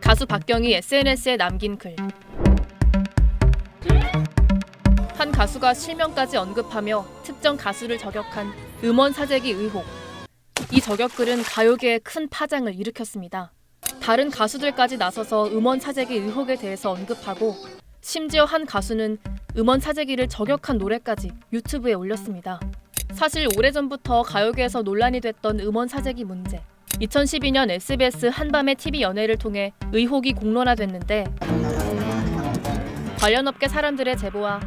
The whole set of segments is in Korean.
가수 박경이 SNS에 남긴 글. 한 가수가 실명까지 언급하며 특정 가수를 저격한 음원 사재기 의혹. 이 저격글은 가요계에 큰 파장을 일으켰습니다. 다른 가수들까지 나서서 음원 사재기 의혹에 대해서 언급하고 심지어 한 가수는 음원 사재기를 저격한 노래까지 유튜브에 올렸습니다. 사실 오래전부터 가요계에서 논란이 됐던 음원 사재기 문제. 2012년 SBS 한밤의 TV 연예를 통해 의혹이 공론화됐는데 관련 업계 사람들의 제보와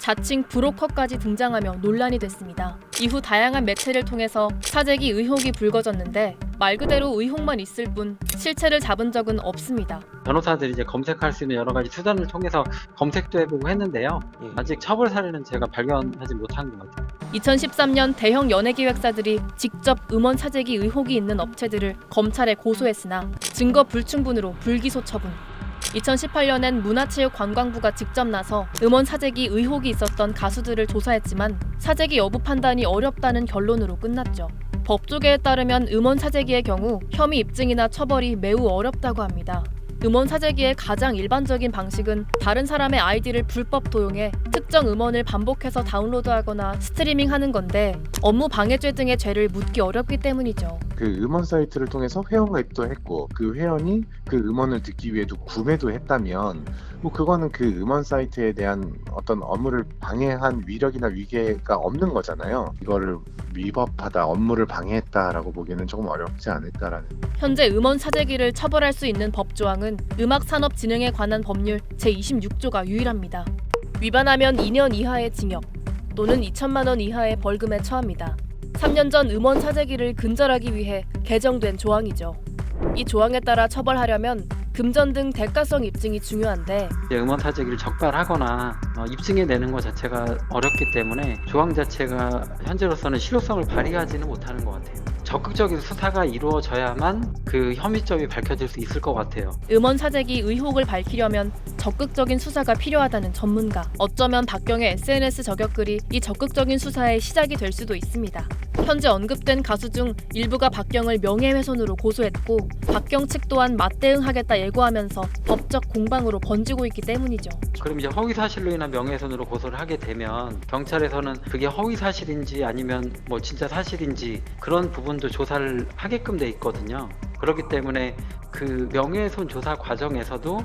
자칭 브로커까지 등장하며 논란이 됐습니다. 이후 다양한 매체를 통해서 사재기 의혹이 불거졌는데 말 그대로 의혹만 있을 뿐 실체를 잡은 적은 없습니다. 변호사들이 이제 검색할 수 있는 여러 가지 수단을 통해서 검색도 해보고 했는데요. 아직 처벌 사례는 제가 발견하지 못한 것 같아요. 2013년 대형 연예기획사들이 직접 음원 사재기 의혹이 있는 업체들을 검찰에 고소했으나 증거 불충분으로 불기소 처분. 2018년엔 문화체육관광부가 직접 나서 음원 사재기 의혹이 있었던 가수들을 조사했지만 사재기 여부 판단이 어렵다는 결론으로 끝났죠. 법조계에 따르면 음원 사재기의 경우 혐의 입증이나 처벌이 매우 어렵다고 합니다. 음원 사재기의 가장 일반적인 방식은 다른 사람의 아이디를 불법 도용해 특정 음원을 반복해서 다운로드하거나 스트리밍하는 건데 업무 방해죄 등의 죄를 묻기 어렵기 때문이죠. 그 음원 사이트를 통해서 회원가입도 했고 그 회원이 그 음원을 듣기 위해도 구매도 했다면 뭐 그거는 그 음원 사이트에 대한 어떤 업무를 방해한 위력이나 위계가 없는 거잖아요. 이거를 위법하다, 업무를 방해했다라고 보기에는 조금 어렵지 않을까라는. 현재 음원 사재기를 처벌할 수 있는 법조항은 음악산업진흥에 관한 법률 제26조가 유일합니다. 위반하면 2년 이하의 징역 또는 2천만 원 이하의 벌금에 처합니다. 3년 전 음원 사재기를 근절하기 위해 개정된 조항이죠. 이 조항에 따라 처벌하려면 금전 등 대가성 입증이 중요한데 음원 사재기를 적발하거나 입증해내는 것 자체가 어렵기 때문에 조항 자체가 현재로서는 실효성을 발휘하지는 못하는 것 같아요. 적극적인 수사가 이루어져야만 그 혐의점이 밝혀질 수 있을 것 같아요. 음원 사재기 의혹을 밝히려면 적극적인 수사가 필요하다는 전문가. 어쩌면 박경의 SNS 저격글이 이 적극적인 수사의 시작이 될 수도 있습니다. 현재 언급된 가수 중 일부가 박경을 명예훼손으로 고소했고 박경 측 또한 맞대응하겠다 예고하면서 법적 공방으로 번지고 있기 때문이죠. 그럼 이제 허위사실로 인한 명예훼손으로 고소를 하게 되면 경찰에서는 그게 허위사실인지 아니면 뭐 진짜 사실인지 그런 부분도 조사를 하게끔 돼 있거든요. 그렇기 때문에 그 명예훼손 조사 과정에서도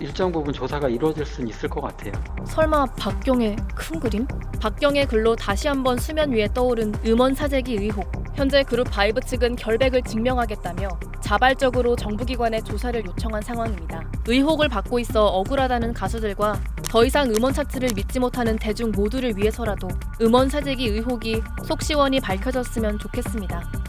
일정 부분 조사가 이루어질 수는 있을 것 같아요. 설마 박경의 큰 그림? 박경의 글로 다시 한번 수면 위에 떠오른 음원 사재기 의혹. 현재 그룹 바이브 측은 결백을 증명하겠다며 자발적으로 정부기관에 조사를 요청한 상황입니다. 의혹을 받고 있어 억울하다는 가수들과 더 이상 음원 차트를 믿지 못하는 대중 모두를 위해서라도 음원 사재기 의혹이 속 시원히 밝혀졌으면 좋겠습니다.